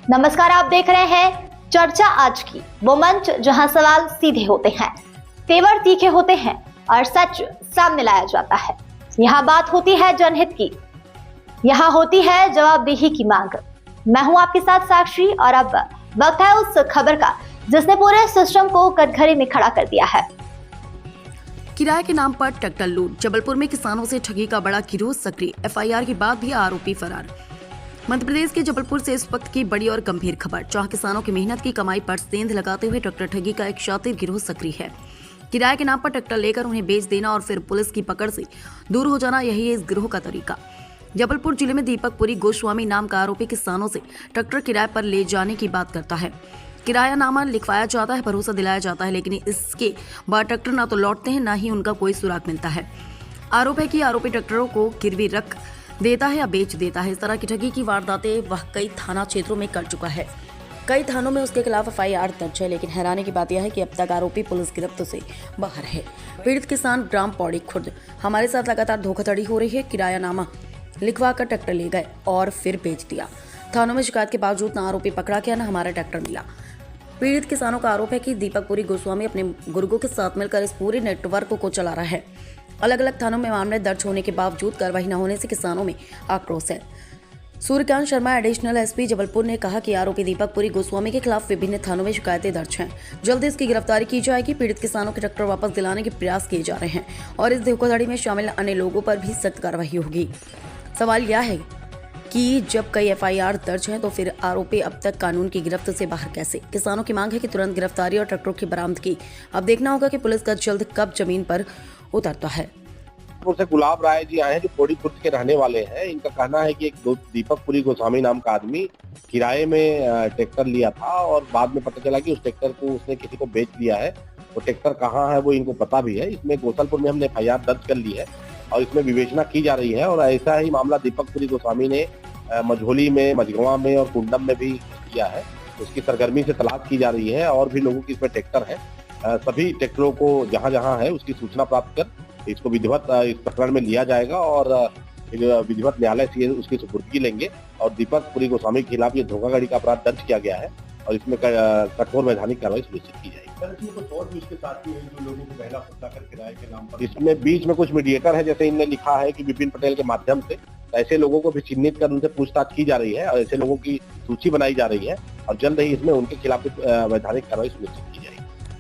नमस्कार, आप देख रहे हैं चर्चा आज की, वो मंच जहां सवाल सीधे होते हैं, तेवर तीखे होते हैं और सच सामने लाया जाता है। यहाँ बात होती है जनहित की, यहाँ होती है जवाबदेही की मांग। मैं हूं आपके साथ साक्षी और अब वक्त है उस खबर का जिसने पूरे सिस्टम को कटघरे में खड़ा कर दिया है। किराए के नाम पर ट्रैक्टर लूट। जबलपुर में किसानों से ठगी का बड़ा गिरोह सक्रिय। एफआईआर के बाद भी आरोपी फरार। मध्य प्रदेश के जबलपुर से इस वक्त की बड़ी और गंभीर खबर, जहां किसानों की मेहनत की कमाई पर सेंध लगाते हुए ट्रैक्टर ठगी का एक शातिर गिरोह सक्रिय है। किराए के नाम पर ट्रैक्टर लेकर उन्हें बेच देना और फिर पुलिस की पकड़ से दूर हो जाना, यही है इस गिरोह का तरीका। जबलपुर जिले में दीपकपुरी गोस्वामी नाम का आरोपी किसानों से ट्रैक्टर किराए पर ले जाने की बात करता है। किरायानामा लिखवाया जाता है, भरोसा दिलाया जाता है, लेकिन इसके बाद ट्रैक्टर ना तो लौटते हैं, ना ही उनका कोई सुराग मिलता है। आरोप है कि आरोपी ट्रैक्टरों को गिरवी रख देता है या बेच देता है। इस तरह की ठगी की वारदातें वह कई थाना क्षेत्रों में कर चुका है। कई थानों में उसके खिलाफ एफआईआर दर्ज है, लेकिन हैरानी की बात यह है कि अब तक आरोपी पुलिस गिरफ्त से बाहर है। पीड़ित किसान ग्राम पौड़ी खुर्द हमारे साथ लगातार धोखाधड़ी हो रही है। किरायानामा लिखवा कर ट्रैक्टर ले गए और फिर बेच दिया। थानों में शिकायत के बावजूद न आरोपी पकड़ा गया, न हमारा ट्रैक्टर मिला। पीड़ित किसानों का आरोप है कि दीपकपुरी गोस्वामी अपने गुर्गों के साथ मिलकर इस पूरे नेटवर्क को चला रहा है। अलग अलग थानों में मामले दर्ज होने के बावजूद कार्रवाई न होने से किसानों में आक्रोश है। सूर्यकांत शर्मा, एडिशनल एसपी जबलपुर, ने कहा कि आरोपी दीपकपुरी गोस्वामी के खिलाफ विभिन्न थानों में शिकायतें दर्ज हैं। जल्द इसकी गिरफ्तारी की जाएगी। पीड़ित किसानों के ट्रैक्टर वापस दिलाने के प्रयास किए जा रहे हैं और इस धोखाधड़ी में शामिल अन्य लोगों पर भी सख्त कार्रवाई होगी। सवाल यह है कि जब कई एफआईआर दर्ज हैं तो फिर आरोपी अब तक कानून की गिरफ्त से बाहर कैसे? किसानों की मांग है कि तुरंत गिरफ्तारी और ट्रैक्टरों की बरामदगी। अब देखना होगा कि पुलिस का जल्द कब जमीन पर उतरता है। से गुलाब राय जी आए हैं जो पौड़ी खुर्द के रहने वाले हैं। इनका कहना है कि एक दीपकपुरी गोस्वामी नाम का आदमी किराए में ट्रैक्टर लिया था और बाद में पता चला कि उस ट्रैक्टर को उसने किसी को बेच दिया है। वो ट्रैक्टर कहाँ है वो इनको पता भी है। इसमें गोसलपुर में हमने एफआईआर दर्ज कर ली है और इसमें विवेचना की जा रही है। और ऐसा ही मामला दीपकपुरी गोस्वामी ने मझोली में, मझगवा में और कुंडम में भी किया है। उसकी सरगर्मी से तलाश की जा रही है और भी लोगों की इसमें ट्रैक्टर है। सभी ट्रैक्टरों को जहां जहां है उसकी सूचना प्राप्त कर इसको विधिवत इस प्रकरण में लिया जाएगा और विधिवत न्यायालय से उसकी सुपुर्दगी लेंगे। और दीपकपुरी गोस्वामी के खिलाफ ये धोखाधड़ी का अपराध दर्ज किया गया है और इसमें कठोर वैधानिक कार्रवाई सुनिश्चित की जाएगी। इसमें बीच में कुछ मीडिएटर है, जैसे इनने लिखा है कि विपिन पटेल के माध्यम से, ऐसे लोगों को भी चिन्हित कर उनसे पूछताछ की जा रही है और ऐसे लोगों की सूची बनाई जा रही है और जल्द ही इसमें उनके खिलाफ वैधानिक कार्रवाई सुनिश्चित की जाएगी।